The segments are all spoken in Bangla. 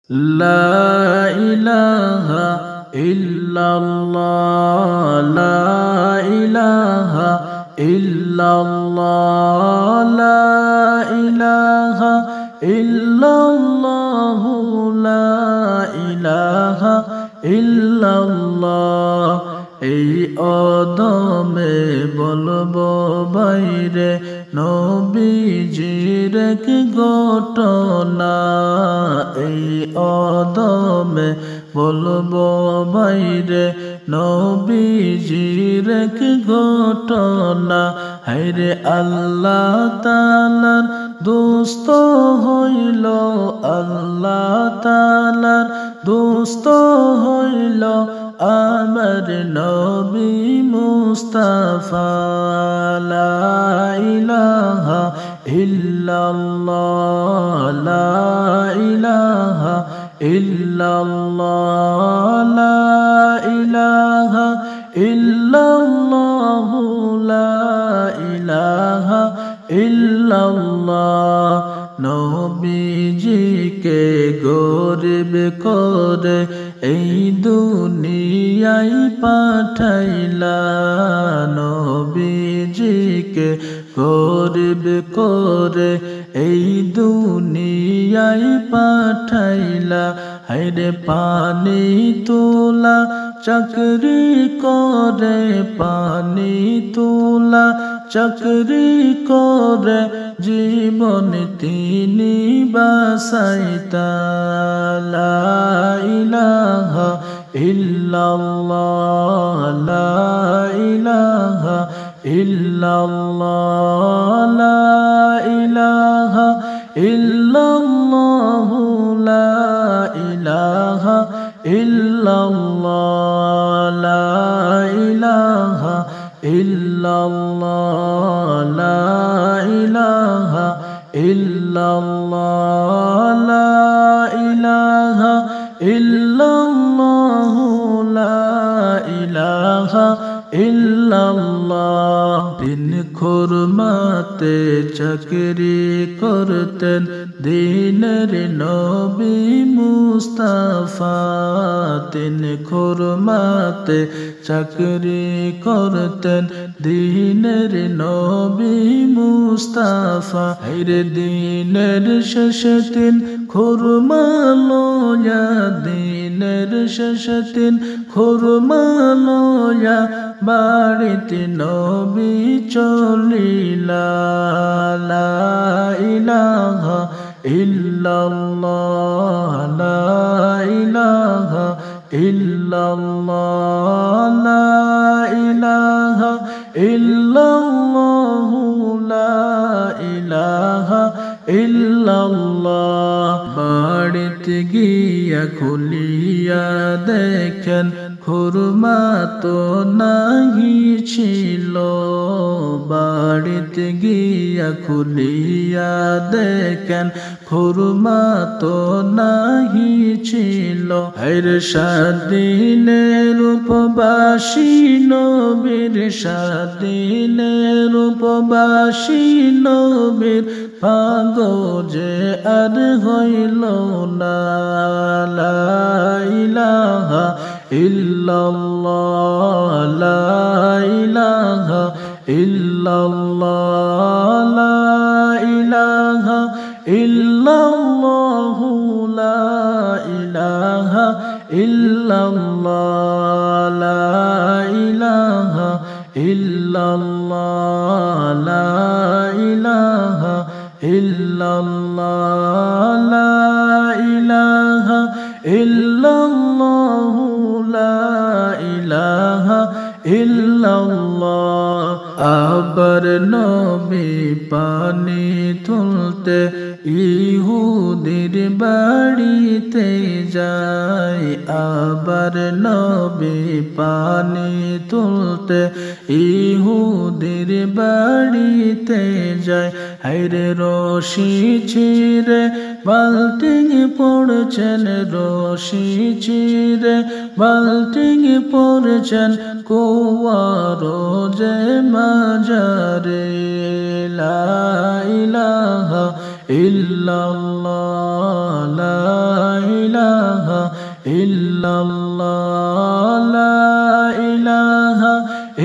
لا إله إلا الله لا إله إلا الله لا إله إلا الله لا إله إلا الله এই অদমে বলবো বাইরে নবীজির এক ঘটনা এই অদমে বলবো বাইরে নবীজির এক ঘটনা হায়রে আল্লাহ তাআলার দোস্ত হইল আল্লাহ তাআলার দোস্ত হইল আমার নবী মুস্তাফা লা ইলাহা ইল্লাল্লাহ লা ইলাহা ইল্লাল্লাহ লা ইলাহা ইল্লাল্লাহ লা ইলাহা ইল্লাল্লাহ নবীজিকে গরিব করে এই দুনিয়ায় পাঠাইলা নবীজিকে গরিব করে এই দুনিয়ায় পাঠাইলা হায়রে পানি তোলা চাকরি করে পানি তোলা চাকরি করে জীবন তিনি বাঁচাইতা লা ইলাহা ইল্লাল্লাহ লা ইলাহা ইল্লাল্লাহ লা ইলাহা ইল্লাল্লাহ লা ইলাহা ইল্লাল্লাহ লা ইলাহা ইল্লাল্লাহ লা ইলাহা ইল্লাল্লাহ লা ইলাহা ইল্লাল্লাহ লা ইলাহা ইল্লাল্লাহ দিন খুরমাতে চাকরি করতেন দিনের নবী মুস্তাফা দিন খুরমাতে চাকরি করতেন দিনের নবী মুস্তাফা হায়রে দিনের শেষে দিন খুরমা লয়া দিনের শেষে দিন খুরমা লয়া বাড়িতে নবী চলিলা লা ইলাহা ইল্লাল্লাহ লা ইলাহা ইল্লাল্লাহ লা ইলাহা ইল্লাল্লাহ লা ইলাহা ইল্লাল্লাহ বাড়িতে গিয়া খুলিয়া দেখেন খুরমা তো নাহি ছিল বাড়িতে গিয়া খুলিয়া দেখেন খুরমা তো নাহি ছিল হায়রে সাদিনের উপবাসী নবীর সাদিনের উপবাসী নবীর পাগজে আর হইল না লা ইলাহা ইল্লাল্লাহ লা ইলাহা ইল্লাল্লাহ লা ইলাহা ইল্লাল্লাহ লা ইলাহা ইল্লাল্লাহ লা ইলাহা ইল্লাল্লাহ লা ইলাহা ইল্লাল্লাহ লা ইলাহা ইল্লাল্লাহ লা ইলাহা ইল্লাল্লাহ আবার নবী পানি তুলতে ইহুদির বাড়িতে যায় আবার নবী পানি তুলতে ইহুদির বাড়িতে যায় হায়রে রশি ছিঁড়ে বালতিং পড়ছেন রশি ছিঁড়ে বালতিং পড়ছেন কুয়ার যে মাজারে লা ইলাহা ইল্লাল্লাহ লা ইলাহা ইল্লাল্লাহ লা ইলাহা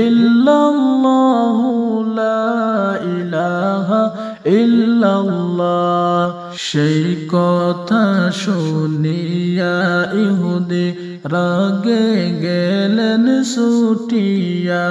ইল্লাল্লাহু লা ইলাহা ইল্লাল্লাহ। সেই কথা শুনিয়া ইহুদি রাগে গেলেন ছুটিয়া,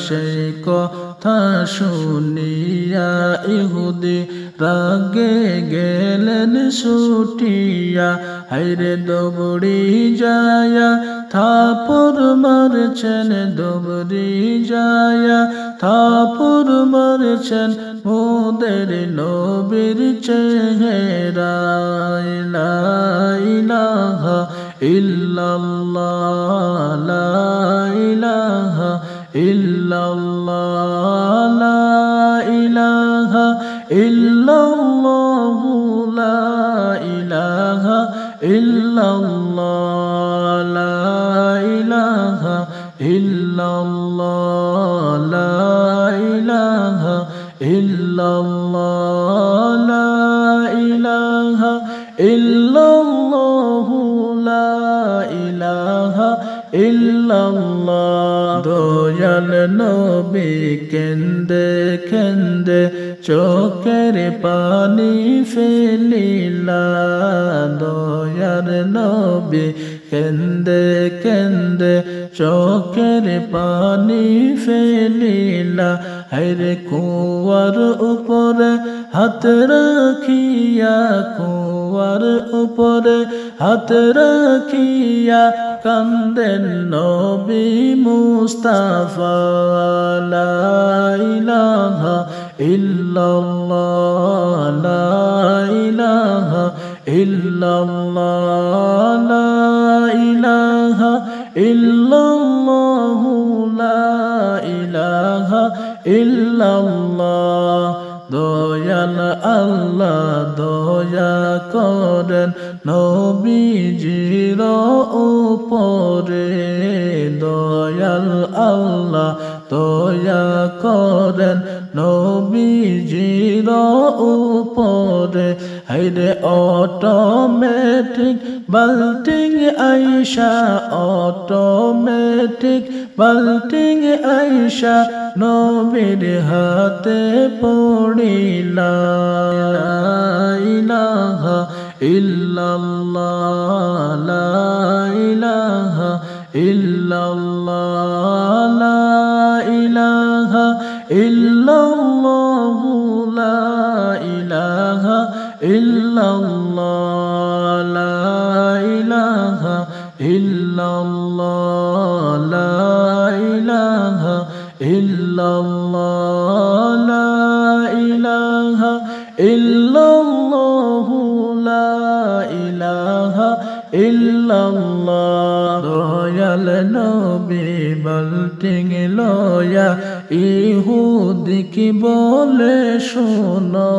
সেই কথা শুনিয়া ইহুদি রাগে গেলেন ছুটিয়া। হায়রে দৌড়ি যায়া থাপর মারছেন, দৌড়ি যায়া থাপর মারছেন মোদের নবীর চেহারায়। লা ইলাহা ইল্লাল্লাহ লা ইলাহা ইল্লাল্লাহ লা ইলাহা ইল্লাল্লাহু লা ইলাহা ইল্লাল্লাহ লা ইলাহা ইল্লাল্লাহ লা ইলাহা ইল্লাল্লাহ লা ইলাহা ইল্লাল্লাহু লা ইলাহা ইল্লাল্লাহ। দয়াল নবী কেন্দে কেন্দে চোখের পানি ফেলিলা, দয়াল নবী কেন্দে কেন্দে চোখের পানি ফেলিলা। হায়রে কুয়ার উপরে হাত রাখিয়া, কুয়ার উপরে হাত রাখিয়া কান্দেন নবী মুস্তাফা। লা ইলাহা ইল্লাল্লাহ লা ইলাহা ইল্লাল্লাহ লা ইলাহা ইল্লাল্লাহু লা ইলাহা ইল্লাল্লাহ। দয়াল আল্লাহ দয়া করেন নবীজির উপরে, দয়াল আল্লাহ দয়া করেন নবীজির উপরে। হায়রে অটোমেটিক বাল্টিং আইসা, অটোমেটিক বাল্টিং আইসা নবীর হাতে পড়িলা। লা ইলাহা ইল্লাল্লাহ লা ইলাহা ইল্লাল্লাহ লা ইলাহা ইল্লাল্লাহু লা ইলাহা ইল্লাল্লাহ লা ইলাহা ইল্লাল্লাহ লা ইলাহা ইল্লাল্লাহ লা ইলাহা ইল্লাল্লাহু লা ইলাহা ইল্লাল্লাহ। দয়াল নবী বাল্টিং লয়া ইহুদিকে বলে শোনো,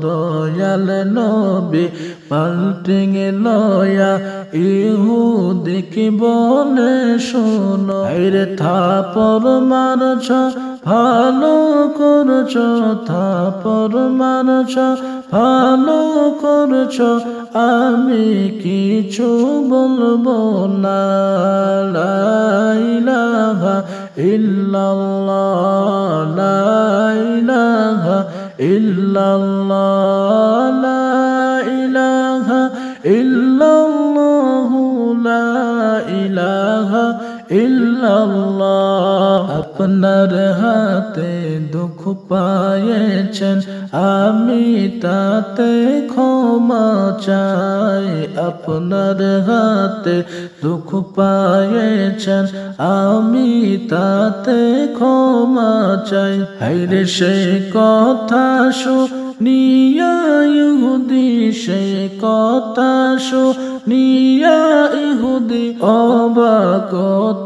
দয়াল নবী বাল্টিং লয়া ইহুদিকে বলে শোনো। হায়রে থাপর মারছ ভালো করছ, থাপর মারছ ভালো করছ, আমি কিছু বলবো না। লা ইলাহা ইল্লাল্লাহ লা ইলাহা ইল্লাল্লাহ লা ইলাহা ইল্লাল্লাহু লা ইলাহা ইল্লাল্লাহ। আপনার হাতে দুঃখ পায়েছেন, আমি তাতে ক্ষমা চাই। আপনার হাতে দুঃখ পায়েছেন, আমি তাতে ক্ষমা চাই। হায়রে সে কথা শুনিয়া ইহুদি, সে কথা শুনিয়া ইহুদি অবাক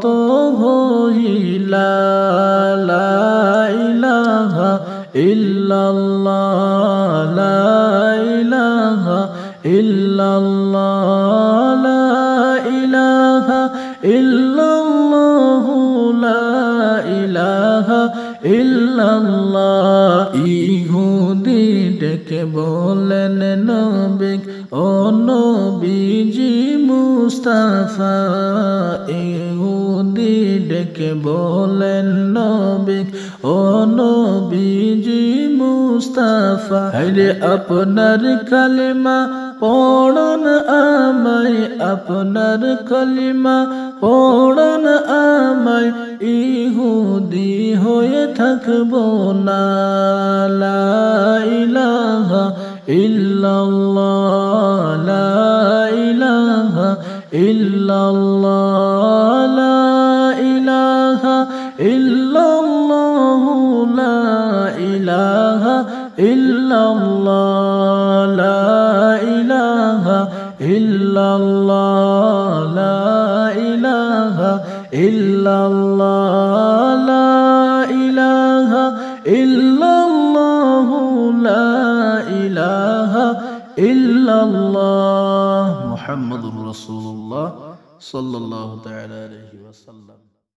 তো হইলা। লা ইলাহা ইল্লাল্লাহ লা ইলাহা ইল্লাল্লাহ লা ইলাহা ইল্লাল্লাহু লা ইলাহা ইল্লাল্লাহ। ইহুদি ডেকে বলেন নবী ও নবীজি মুস্তাফা, ইহুদি ডেকে বলেন নবী ও নবীজি মুস্তাফা। হায়রে আপনার কালিমা পড়ন আমায়, আপনার কালিমা পড়ন আমায়, ইহুদি হয়ে থাকবো না। লা ইলাহা ইল্লাল্লাহ, লা ইলাহা ইল্লাল্লাহ, লা ইলাহা ইল্লাল্লাহ, লা ইলাহা ইল্লাল্লাহ, লা ইলাহা ইল্লাল্লাহ, লা ইলাহা ইল্লাল্লাহ, লা ইলাহা ইল্লাল্লাহ, লা ইলাহা ইল্লাল্লাহ। মুহাম্মাদুর রাসূলুল্লাহ সাল্লাল্লাহু তাআলা আলাইহি ওয়াসাল্লাম।